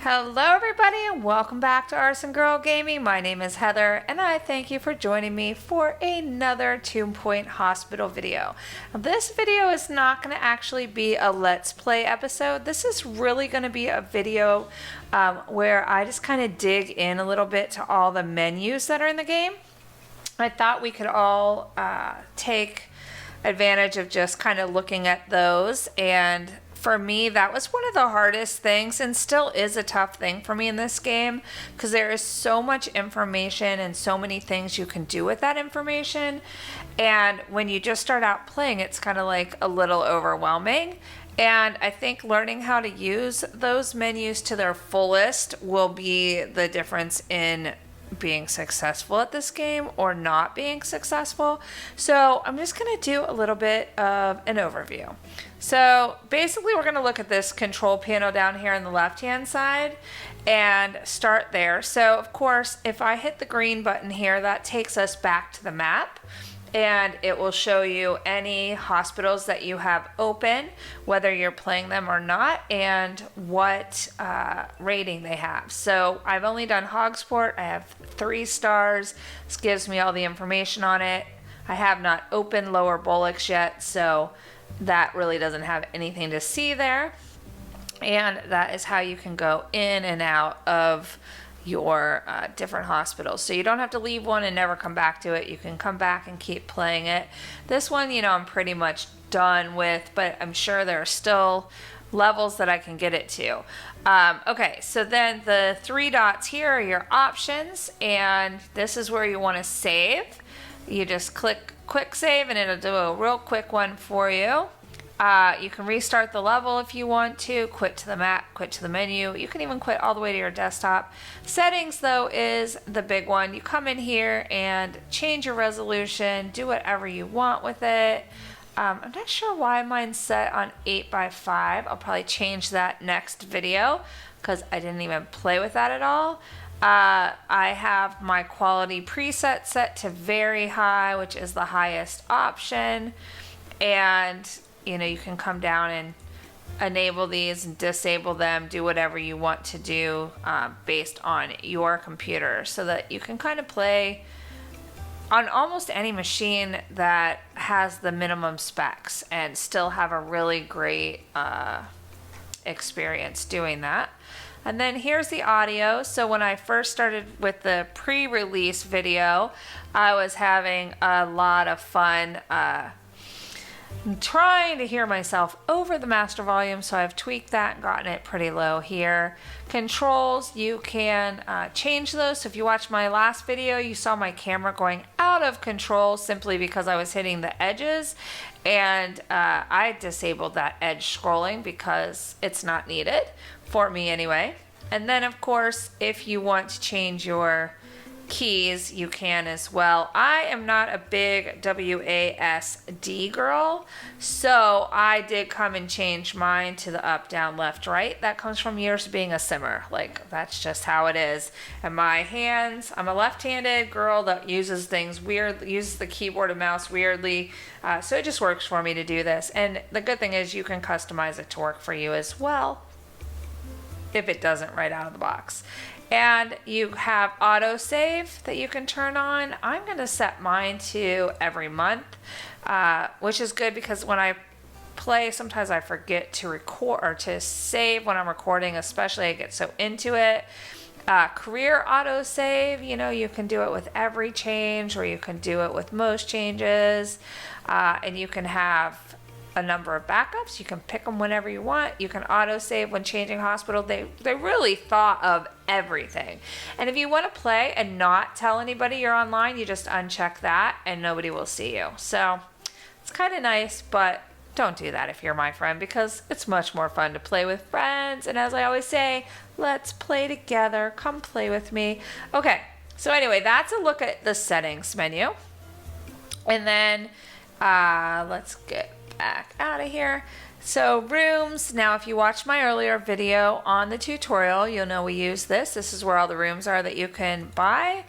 Hello everybody and welcome back to ArsenGirl Gaming. My name is Heather and I thank you for joining me for another 2 Point Hospital video. Now, this video is not going to actually be a Let's Play episode. This is really going to be a video where I just kind of dig in a little bit to all the menus that are in the game. I thought we could all take advantage of just kind of looking at those, and for me, that was one of the hardest things and still is a tough thing for me in this game because there is so much information and so many things you can do with that information. And when you just start out playing, it's kind of like a little overwhelming. And I think learning how to use those menus to their fullest will be the difference in being successful at this game or not being successful. So I'm just going to do a little bit of an overview. So basically we're going to look at this control panel down here on the left hand side and start there. So of course if I hit the green button here, that takes us back to the map. And it will show you any hospitals that you have open, whether you're playing them or not, and what rating they have. So I've only done Hogsport. I have 3 stars. This gives me all the information on it. I have not opened Lower Bullocks yet, so that really doesn't have anything to see there. And that is how you can go in and out of your different hospitals. So you don't have to leave one and never come back to it. You can come back and keep playing it. This one, you know, I'm pretty much done with, but I'm sure there are still levels that I can get it to. Okay, so then the 3 dots here are your options, and this is where you want to save. You just click quick save and it'll do a real quick one for you. You can restart the level if you want to, quit to the map, quit to the menu. You can even quit all the way to your desktop. Settings, though, is the big one. You come in here and change your resolution, do whatever you want with it. I'm not sure why mine's set on 8:5. I'll probably change that next video because I didn't even play with that at all. I have my quality preset set to very high, which is the highest option. And you know, you can come down and enable these and disable them, do whatever you want to do based on your computer, so that you can kind of play on almost any machine that has the minimum specs and still have a really great experience doing that. And then here's the audio. So when I first started with the pre-release video, I was having a lot of fun I'm trying to hear myself over the master volume, so I've tweaked that and gotten it pretty low here. Controls, you can change those. So if you watched my last video, you saw my camera going out of control simply because I was hitting the edges, and I disabled that edge scrolling because it's not needed for me anyway. And then of course, if you want to change your keys, you can as well. I am not a big WASD girl, so I did come and change mine to the up, down, left, right. That comes from years of being a simmer. Like, that's just how it is. And my hands, I'm a left-handed girl that uses things weird, uses the keyboard and mouse weirdly, so it just works for me to do this. And the good thing is you can customize it to work for you as well if it doesn't right out of the box. And you have autosave that you can turn on. I'm going to set mine to every month, which is good because when I play, sometimes I forget to record or to save when I'm recording, especially I get so into it. Career autosave, you know, you can do it with every change or you can do it with most changes, and you can have a number of backups. You can pick them whenever you want. You can autosave when changing hospital. They really thought of everything. And if you want to play and not tell anybody you're online, you just uncheck that and nobody will see you. So it's kind of nice, but don't do that if you're my friend because it's much more fun to play with friends. And as I always say, let's play together. Come play with me. Okay, so anyway, that's a look at the settings menu. And then let's get back out of here. So rooms, now if you watched my earlier video on the tutorial, you'll know we use this. This is where all the rooms are that you can buy.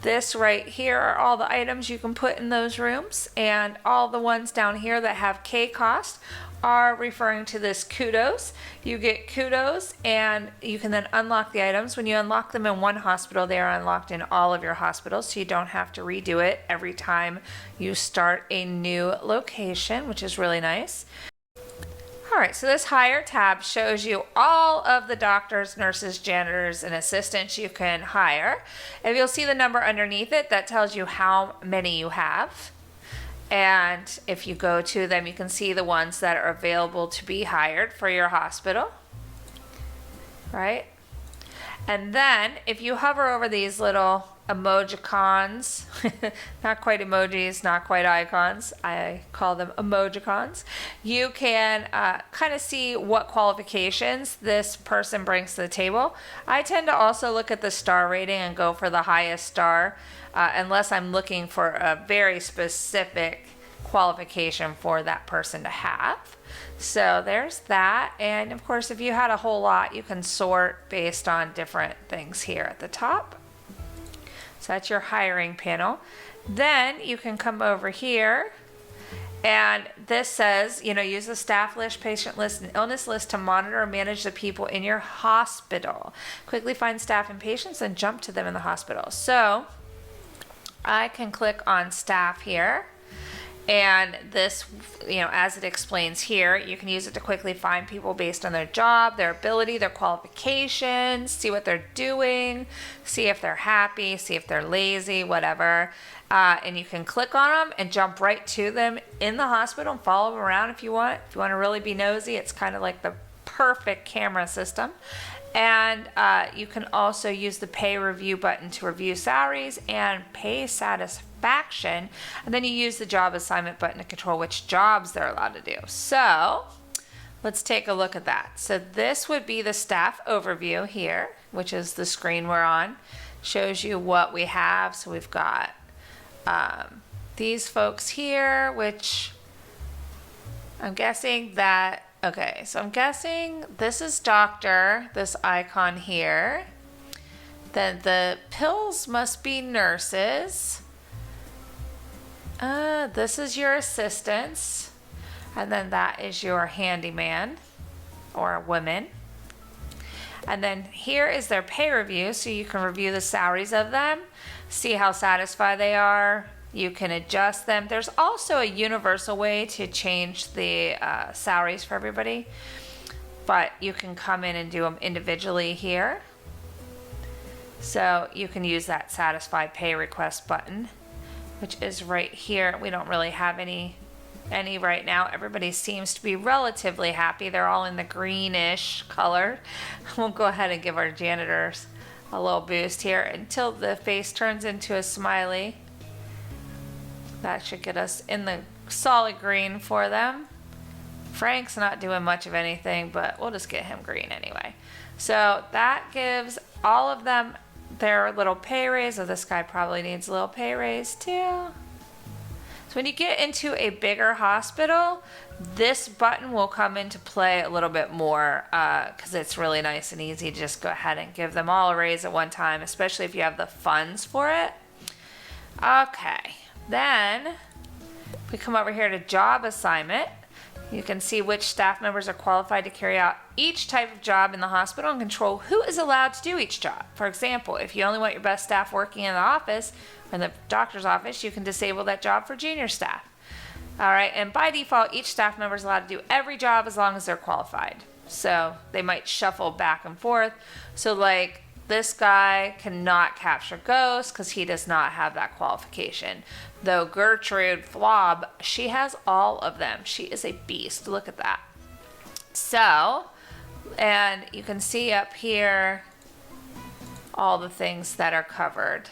This right here are all the items you can put in those rooms, and all the ones down here that have K cost are referring to this kudos. You get kudos and you can then unlock the items. When you unlock them in one hospital, they are unlocked in all of your hospitals, so you don't have to redo it every time you start a new location, which is really nice. All right, so this hire tab shows you all of the doctors, nurses, janitors, and assistants you can hire. If you'll see the number underneath it, that tells you how many you have. And if you go to them, you can see the ones that are available to be hired for your hospital, right? And then if you hover over these little emojicons, not quite emojis, not quite icons, I call them emojicons, you can kind of see what qualifications this person brings to the table. I tend to also look at the star rating and go for the highest star, unless I'm looking for a very specific qualification for that person to have. So there's that. And of course, if you had a whole lot, you can sort based on different things here at the top. So that's your hiring panel. Then you can come over here, and this says, use the staff list, patient list, and illness list to monitor and manage the people in your hospital. Quickly find staff and patients and jump to them in the hospital. So I can click on staff here, and this, as it explains here, you can use it to quickly find people based on their job, their ability, their qualifications, see what they're doing, see if they're happy, see if they're lazy, whatever. And you can click on them and jump right to them in the hospital and follow them around if you want. If you want to really be nosy, it's kind of like the perfect camera system. And you can also use the pay review button to review salaries and pay satisfaction. And then you use the job assignment button to control which jobs they're allowed to do. So let's take a look at that. So this would be the staff overview here, which is the screen we're on. Shows you what we have. So we've got these folks here, which I'm guessing that, okay, so I'm guessing this is doctor, this icon here. Then the pills must be nurses. This is your assistants. And then that is your handyman or woman. And then here is their pay review, so you can review the salaries of them, see how satisfied they are. You can adjust them. There's also a universal way to change the salaries for everybody, but you can come in and do them individually here. So you can use that satisfy pay request button, which is right here. We don't really have any right now. Everybody seems to be relatively happy. They're all in the greenish color. We'll go ahead and give our janitors a little boost here until the face turns into a smiley. That should get us in the solid green for them. Frank's not doing much of anything, but we'll just get him green anyway. So that gives all of them their little pay raise. So this guy probably needs a little pay raise too. So when you get into a bigger hospital, this button will come into play a little bit more because it's really nice and easy to just go ahead and give them all a raise at one time, especially if you have the funds for it. Okay, then we come over here to job assignment. You can see which staff members are qualified to carry out each type of job in the hospital and control who is allowed to do each job. For example, if you only want your best staff working in the office, or in the doctor's office, you can disable that job for junior staff. All right, and by default, each staff member is allowed to do every job as long as they're qualified. So they might shuffle back and forth. So like this guy cannot capture ghosts because he does not have that qualification. Though Gertrude Flob, she has all of them. She is a beast. Look at that. So, and you can see up here all the things that are covered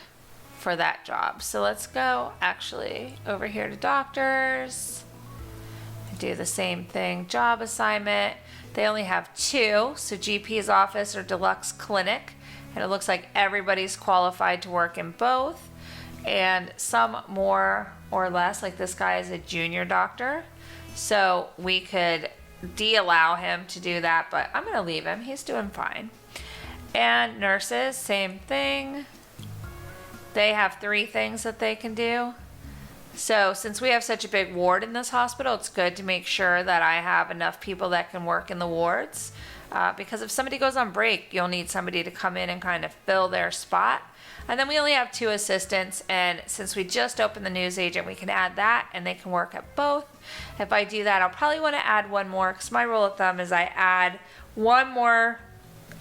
for that job. So let's go actually over here to doctors. Do the same thing, job assignment. They only have 2, so GP's office or deluxe clinic. And it looks like everybody's qualified to work in both. And some more or less, like this guy is a junior doctor. So we could de-allow him to do that, but I'm gonna leave him, he's doing fine. And nurses, same thing. They have 3 things that they can do. So since we have such a big ward in this hospital, it's good to make sure that I have enough people that can work in the wards. Because if somebody goes on break, you'll need somebody to come in and kind of fill their spot. And then we only have 2 assistants, and since we just opened the news agent, we can add that, and they can work at both. If I do that, I'll probably want to add one more, because my rule of thumb is I add one more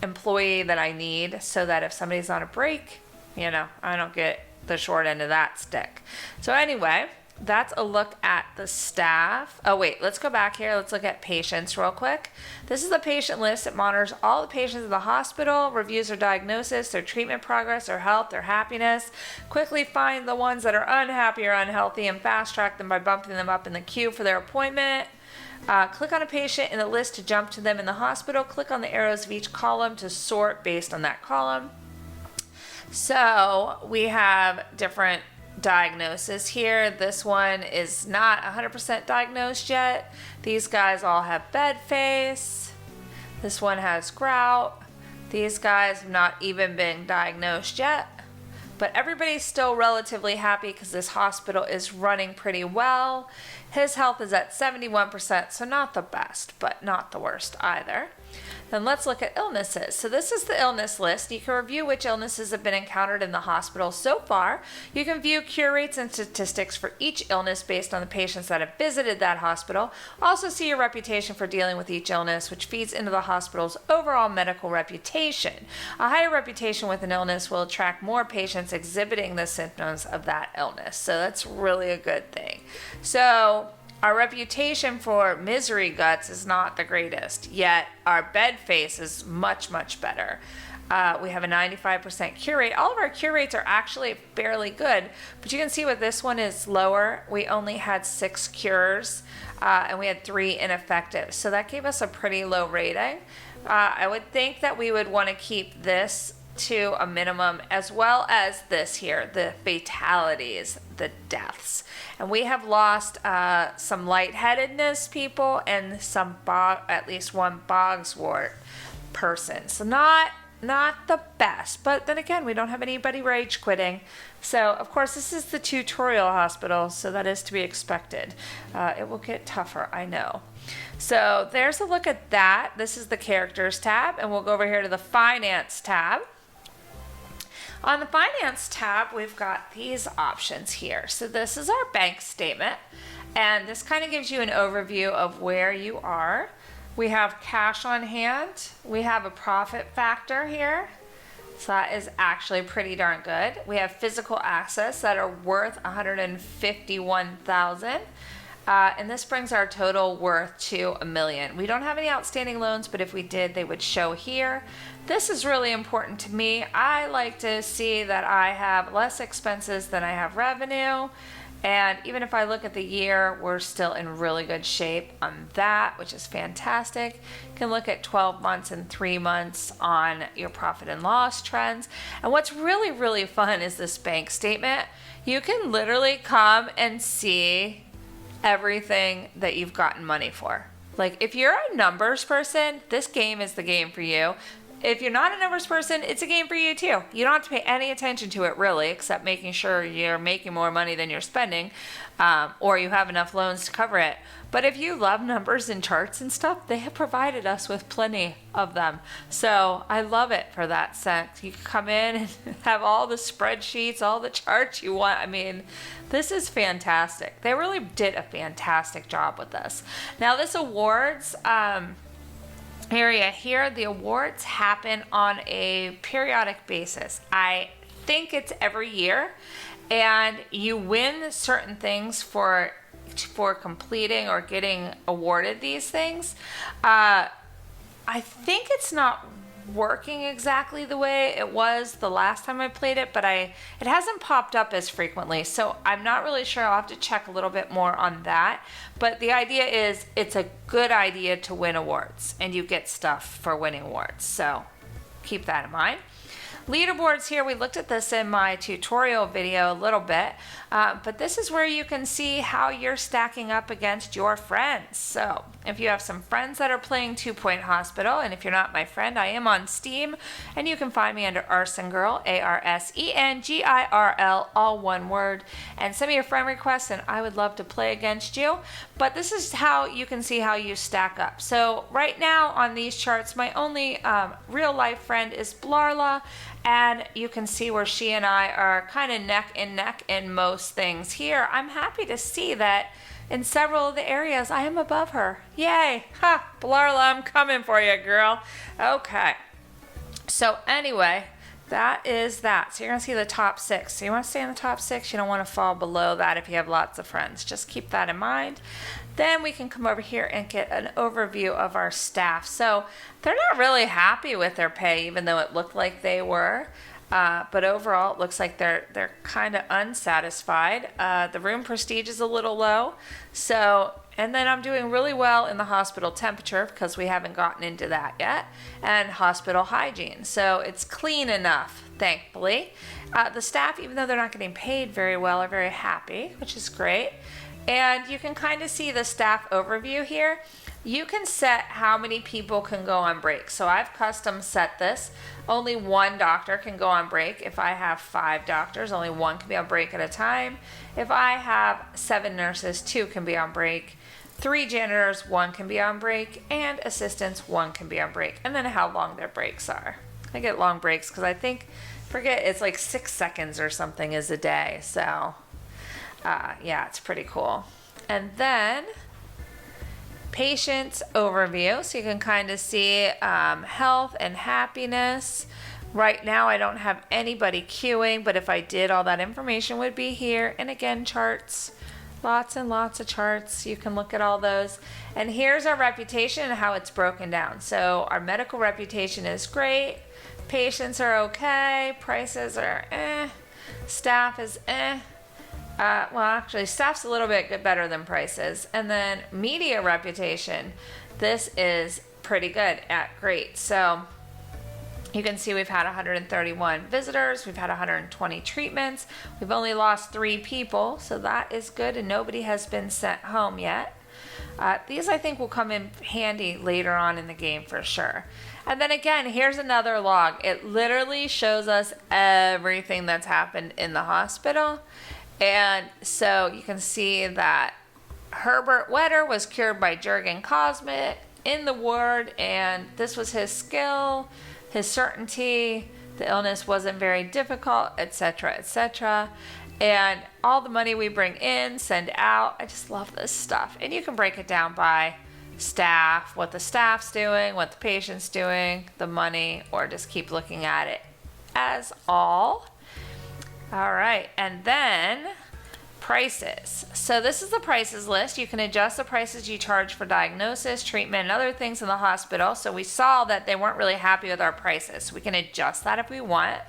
employee that I need, so that if somebody's on a break, you know, I don't get the short end of that stick. So anyway, that's a look at the staff. Oh wait, let's go back here. Let's look at patients real quick. This is the patient list. It monitors all the patients in the hospital, reviews their diagnosis, their treatment progress, their health, their happiness, quickly find the ones that are unhappy or unhealthy and fast track them by bumping them up in the queue for their appointment. Click on a patient in the list to jump to them in the hospital. Click on the arrows of each column to sort based on that column. So we have different diagnosis here. This one is not 100% diagnosed yet. These guys all have bed face. This one has grout. These guys have not even been diagnosed yet. But everybody's still relatively happy because this hospital is running pretty well. His health is at 71%, so not the best, but not the worst either. Then let's look at illnesses. So this is the illness list. You can review which illnesses have been encountered in the hospital so far. You can view cure rates and statistics for each illness based on the patients that have visited that hospital. Also see your reputation for dealing with each illness, which feeds into the hospital's overall medical reputation. A higher reputation with an illness will attract more patients exhibiting the symptoms of that illness. So that's really a good thing. So our reputation for misery guts is not the greatest, yet our bed face is much, much better. We have a 95% cure rate. All of our cure rates are actually fairly good, but you can see with this one is lower. We only had 6 cures, and we had 3 ineffective. So that gave us a pretty low rating. I would think that we would want to keep this to a minimum, as well as this here, the fatalities, the deaths. And we have lost some lightheadedness people and some at least one Bogswort person. So not the best, but then again, we don't have anybody rage quitting. So of course, this is the tutorial hospital, so that is to be expected. It will get tougher, I know. So there's a look at that. This is the characters tab, and we'll go over here to the finance tab. On the finance tab, we've got these options here. So this is our bank statement, and this kind of gives you an overview of where you are. We have cash on hand. We have a profit factor here. So that is actually pretty darn good. We have physical assets that are worth $151,000. And this brings our total worth to $1 million. We don't have any outstanding loans, but if we did, they would show here. This is really important to me. I like to see that I have less expenses than I have revenue. And even if I look at the year, we're still in really good shape on that, which is fantastic. You can look at 12 months and 3 months on your profit and loss trends. And what's really, really fun is this bank statement. You can literally come and see everything that you've gotten money for. Like, if you're a numbers person, this game is the game for you. If you're not a numbers person, it's a game for you too. You don't have to pay any attention to it really, except making sure you're making more money than you're spending, or you have enough loans to cover it. But if you love numbers and charts and stuff, they have provided us with plenty of them. So I love it for that sense. You can come in and have all the spreadsheets, all the charts you want. I mean, this is fantastic. They really did a fantastic job with this. Now this awards area here, the awards happen on a periodic basis. I think it's every year, and you win certain things for completing or getting awarded these things. I think it's not working exactly the way it was the last time I played it, but it hasn't popped up as frequently, so I'm not really sure. I'll have to check a little bit more on that. But the idea is it's a good idea to win awards, and you get stuff for winning awards, so keep that in mind. Leaderboards here, we looked at this in my tutorial video a little bit, but this is where you can see how you're stacking up against your friends. So if you have some friends that are playing 2 Point Hospital, and if you're not my friend, I am on Steam, and you can find me under ArsenGirl, ARSENGIRL, all one word, and send me your friend request, and I would love to play against you. But this is how you can see how you stack up. So right now on these charts, my only real life friend is Blarla, and you can see where she and I are kind of neck and neck in most things here. I'm happy to see that in several of the areas I am above her. Yay! Ha! Blarla, I'm coming for you, girl. Okay. So anyway, that is that. So you're going to see the top 6. So you want to stay in the top 6. You don't want to fall below that if you have lots of friends. Just keep that in mind. Then we can come over here and get an overview of our staff. So they're not really happy with their pay, even though it looked like they were. But overall, it looks like they're kind of unsatisfied. The room prestige is a little low. And then I'm doing really well in the hospital temperature because we haven't gotten into that yet, and hospital hygiene. So it's clean enough, thankfully. The staff, even though they're not getting paid very well, are very happy, which is great. And you can kind of see the staff overview here. You can set how many people can go on break. So I've custom set this. Only 1 doctor can go on break. If I have 5 doctors, only 1 can be on break at a time. If I have 7 nurses, 2 can be on break. 3 janitors, 1 can be on break. And assistants, 1 can be on break. And then how long their breaks are. I get long breaks because forget it's like 6 seconds or something is a day. So yeah, it's pretty cool. And then patients overview, so you can kind of see health and happiness. Right now I don't have anybody queuing, but if I did, all that information would be here. And again, charts, lots and lots of charts. You can look at all those. And here's our reputation and how it's broken down. So our medical reputation is great, patients are okay, prices are staff is well, actually, staff's a little bit better than prices. And then media reputation, this is pretty good at great. So you can see we've had 131 visitors. We've had 120 treatments. We've only lost 3 people, so that is good, and nobody has been sent home yet. These, I think, will come in handy later on in the game for sure. And then again, here's another log. It literally shows us everything that's happened in the hospital. And so you can see that Herbert Wetter was cured by Jurgen Cosmic in the ward, and this was his skill, his certainty, the illness wasn't very difficult, etc., etc. And all the money we bring in, send out, I just love this stuff. And you can break it down by staff, what the staff's doing, what the patient's doing, the money, or just keep looking at it as all. All right, and then prices. So this is the prices list. You can adjust the prices you charge for diagnosis, treatment, and other things in the hospital. So we saw that they weren't really happy with our prices. So we can adjust that if we want.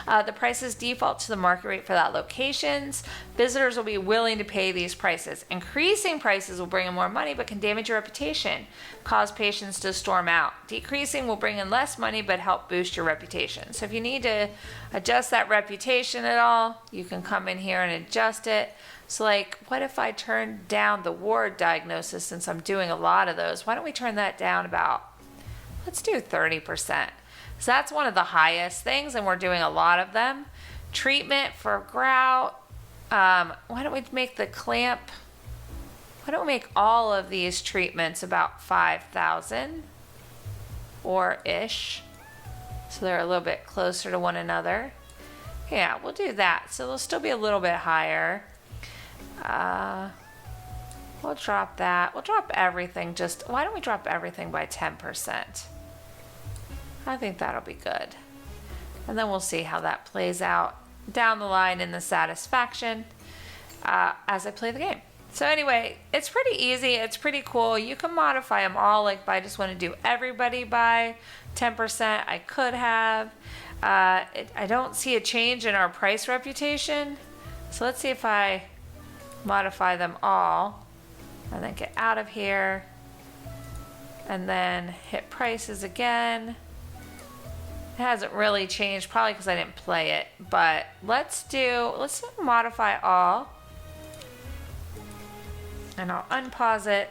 The prices default to the market rate for that locations. Visitors will be willing to pay these prices. Increasing prices will bring in more money but can damage your reputation, cause patients to storm out. Decreasing will bring in less money but help boost your reputation. So if you need to adjust that reputation at all, you can come in here and adjust it. So like, what if I turn down the ward diagnosis, since I'm doing a lot of those? Why don't we turn that down about, let's do 30%. So that's one of the highest things, and we're doing a lot of them. Treatment for grout. Why don't we make the clamp, why don't we make all of these treatments about 5,000 or ish? So they're a little bit closer to one another. Yeah, we'll do that. So they'll still be a little bit higher. We'll drop that. We'll drop everything. Why don't we drop everything by 10%? I think that'll be good. And then we'll see how that plays out down the line in the satisfaction as I play the game. So anyway, it's pretty easy. It's pretty cool. You can modify them all. Like if I just want to do everybody by 10%, I could have. I don't see a change in our price reputation. So let's see if I modify them all and then get out of here and then hit prices again. It hasn't really changed, probably because I didn't play it, but let's modify all. And I'll unpause it.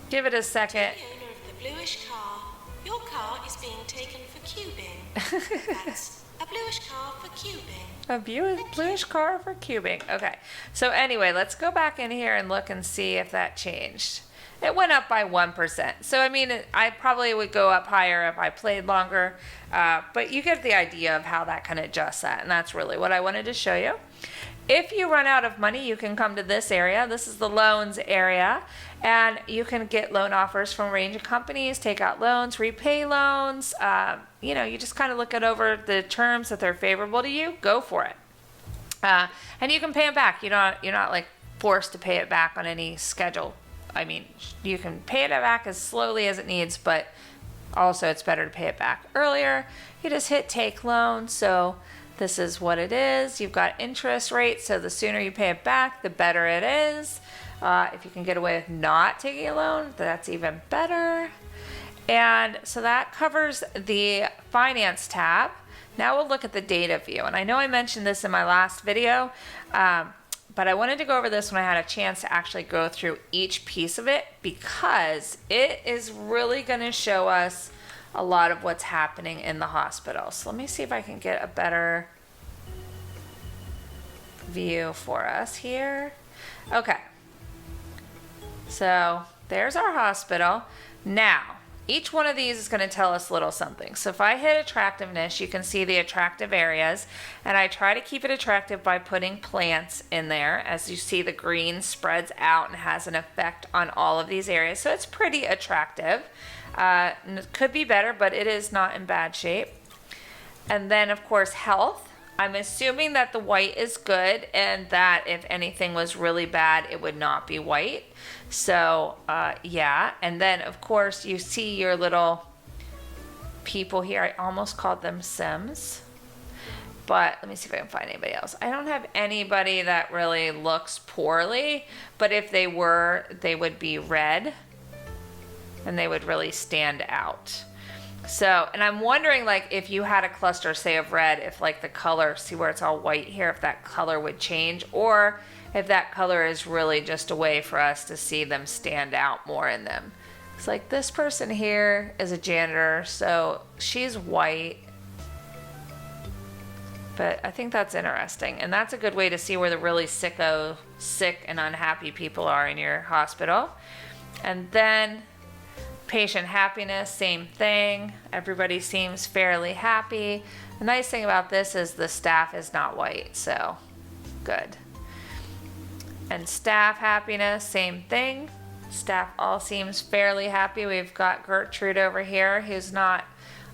Give it a second. To the owner of the bluish car, your car is being taken for cubing. That's a bluish car for cubing. A bluish car for cubing. Okay. So anyway, let's go back in here and look and see if that changed. It went up by 1%. So I mean, I probably would go up higher if I played longer. But you get the idea of how that can adjust that. And that's really what I wanted to show you. If you run out of money, you can come to this area. This is the loans area. And you can get loan offers from a range of companies, take out loans, repay loans. You just kind of look it over the terms that they're favorable to you. Go for it. And you can pay them back. You're not like forced to pay it back on any schedule. I mean, you can pay it back as slowly as it needs, but also it's better to pay it back earlier. You just hit take loan. So this is what it is. You've got interest rates. So the sooner you pay it back, the better it is. If you can get away with not taking a loan, that's even better. And so that covers the finance tab. Now we'll look at the data view. And I know I mentioned this in my last video, but I wanted to go over this when I had a chance to actually go through each piece of it, because it is really going to show us a lot of what's happening in the hospital. So let me see if I can get a better view for us here. Okay. So there's our hospital. Now, each one of these is going to tell us a little something. So if I hit attractiveness, you can see the attractive areas, and I try to keep it attractive by putting plants in there. As you see, the green spreads out and has an effect on all of these areas. So it's pretty attractive. It could be better, but it is not in bad shape. And then, of course, health. I'm assuming that the white is good, and that if anything was really bad, it would not be white. So, yeah. And then, of course, you see your little people here. I almost called them Sims. But let me see if I can find anybody else. I don't have anybody that really looks poorly. But if they were, they would be red. And they would really stand out. So, and I'm wondering, like, if you had a cluster, say, of red, if, like, the color, see where it's all white here, if that color would change, or if that color is really just a way for us to see them stand out more in them. It's like this person here is a janitor, so she's white. But I think that's interesting, and that's a good way to see where the really sick and unhappy people are in your hospital. And then patient happiness, same thing. Everybody seems fairly happy. The nice thing about this is the staff is not white, so good. And staff happiness, same thing. Staff all seems fairly happy. We've got Gertrude over here who's not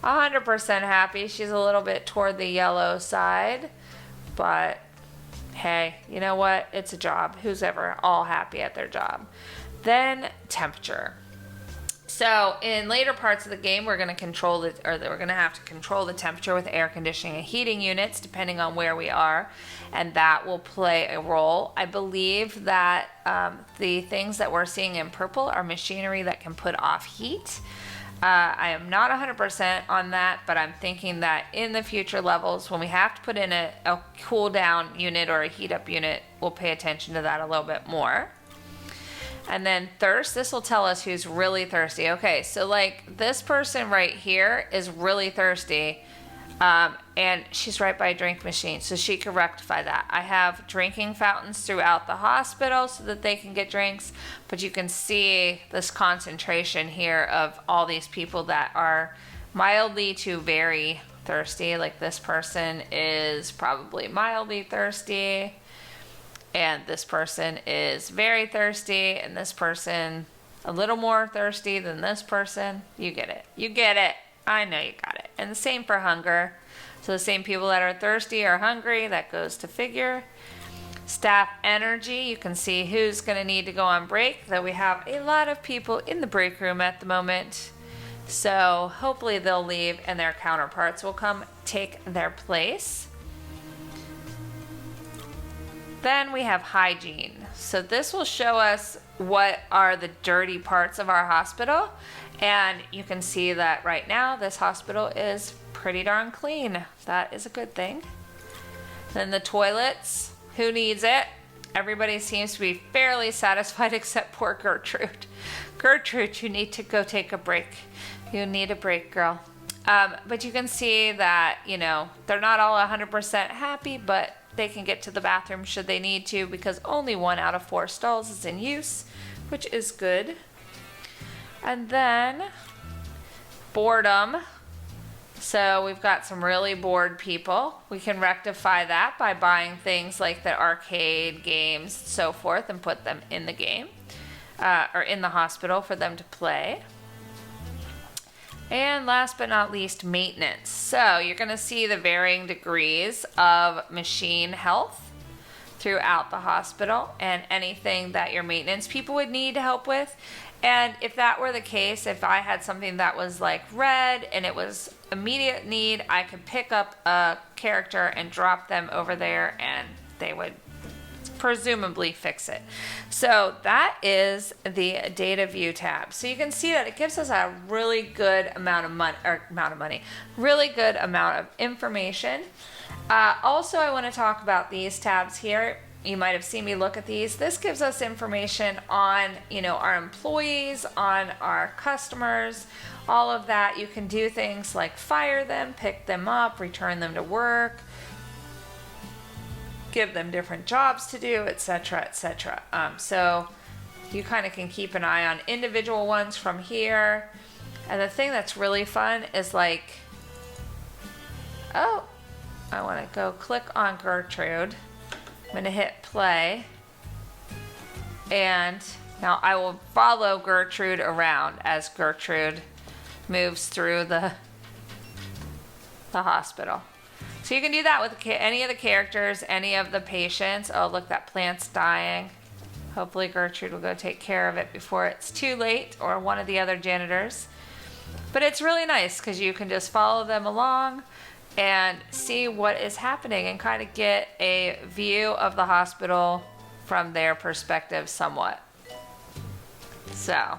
100% happy. She's a little bit toward the yellow side, but hey, you know what? It's a job. Who's ever all happy at their job? Then temperature. So in later parts of the game, we're going to have to control the temperature with air conditioning and heating units, depending on where we are, and that will play a role. I believe that the things that we're seeing in purple are machinery that can put off heat. I am not 100% on that, but I'm thinking that in the future levels, when we have to put in a cool down unit or a heat up unit, we'll pay attention to that a little bit more. And then thirst, this will tell us who's really thirsty. Okay, so like this person right here is really thirsty, and she's right by a drink machine, so she can rectify that. I have drinking fountains throughout the hospital so that they can get drinks, but you can see this concentration here of all these people that are mildly to very thirsty. Like this person is probably mildly thirsty. And this person is very thirsty, and this person a little more thirsty than this person. You get it. You get it. I know you got it. And the same for hunger. So the same people that are thirsty are hungry. That goes to figure. Staff energy. You can see who's going to need to go on break. Though we have a lot of people in the break room at the moment. So hopefully they'll leave and their counterparts will come take their place. Then we have hygiene. So this will show us what are the dirty parts of our hospital. And you can see that right now this hospital is pretty darn clean. That is a good thing. Then the toilets, who needs it? Everybody seems to be fairly satisfied except poor Gertrude. Gertrude, you need to go take a break. You need a break, girl. But you can see that, you know, they're not all 100% happy, but they can get to the bathroom should they need to because only 1 out of 4 stalls is in use, which is good. And then boredom. So we've got some really bored people. We can rectify that by buying things like the arcade games, so forth, and put them in the game or in the hospital for them to play. And last but not least, maintenance. So you're going to see the varying degrees of machine health throughout the hospital and anything that your maintenance people would need help with. And if that were the case, if I had something that was like red and it was immediate need, I could pick up a character and drop them over there and they would presumably fix it. So that is the data view tab. So you can see that it gives us a really good amount of really good amount of information. Also, I want to talk about these tabs here. You might have seen me look at these. This gives us information on, you know, our employees, on our customers, all of that. You can do things like fire them, pick them up, return them to work, give them different jobs to do, etc., etc. So you kind of can keep an eye on individual ones from here. And the thing that's really fun is like, oh, I want to go click on Gertrude. I'm going to hit play. And now I will follow Gertrude around as Gertrude moves through the hospital. So you can do that with any of the characters, any of the patients. Oh, look, that plant's dying. Hopefully Gertrude will go take care of it before it's too late, or one of the other janitors. But it's really nice because you can just follow them along and see what is happening and kind of get a view of the hospital from their perspective somewhat. So,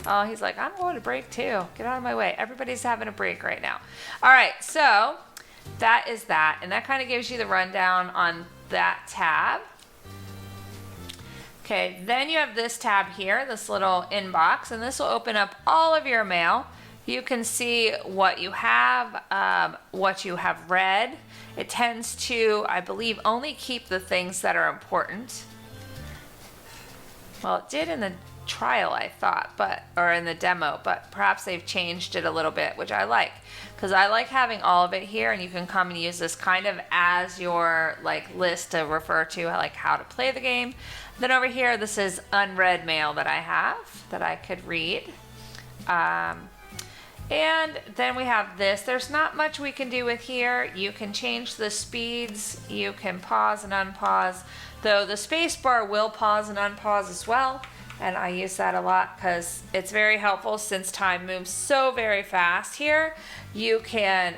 oh, he's like, I'm going to break too. Get out of my way. Everybody's having a break right now. All right, so that is that, and that kind of gives you the rundown on that tab. Okay, then you have this tab here, this little inbox, and this will open up all of your mail. You can see what you have, what you have read. It tends to, I believe, only keep the things that are important. Well, it did in the trial, I thought, or in the demo, but perhaps they've changed it a little bit, which I like, because I like having all of it here, and you can come and use this kind of as your like list to refer to like how to play the game. Then over here, this is unread mail that I have that I could read. And then we have this. There's not much we can do with here. You can change the speeds. You can pause and unpause, though the space bar will pause and unpause as well. And I use that a lot because it's very helpful since time moves so very fast here. You can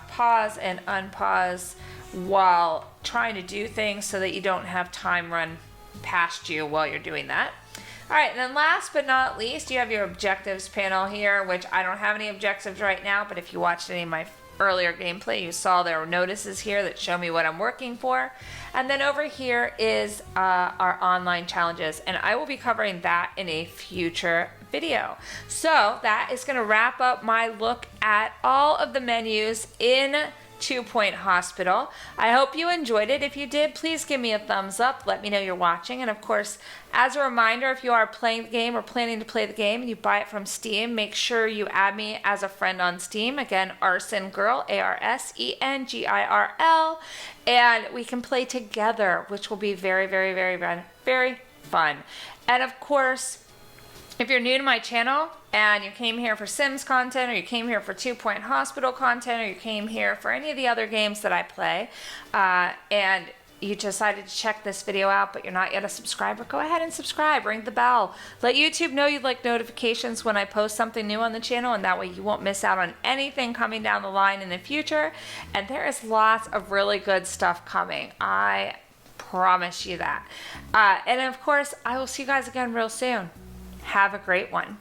pause and unpause while trying to do things so that you don't have time run past you while you're doing that. All right, and then last but not least, you have your objectives panel here, which I don't have any objectives right now, but if you watched any of my earlier gameplay, you saw there were notices here that show me what I'm working for. And then over here is our online challenges, and I will be covering that in a future video. So that is going to wrap up my look at all of the menus in 2 Point Hospital. I hope you enjoyed it. If you did, please give me a thumbs up. Let me know you're watching. And of course, as a reminder, if you are playing the game or planning to play the game and you buy it from Steam, make sure you add me as a friend on Steam. Again, ArsenGirl, ArsenGirl. And we can play together, which will be very, very, very, very fun. And of course, if you're new to my channel and you came here for Sims content, or you came here for 2 Point Hospital content, or you came here for any of the other games that I play, and you decided to check this video out but you're not yet a subscriber, go ahead and subscribe, ring the bell. Let YouTube know you'd like notifications when I post something new on the channel, and that way you won't miss out on anything coming down the line in the future. And there is lots of really good stuff coming. I promise you that. And of course, I will see you guys again real soon. Have a great one.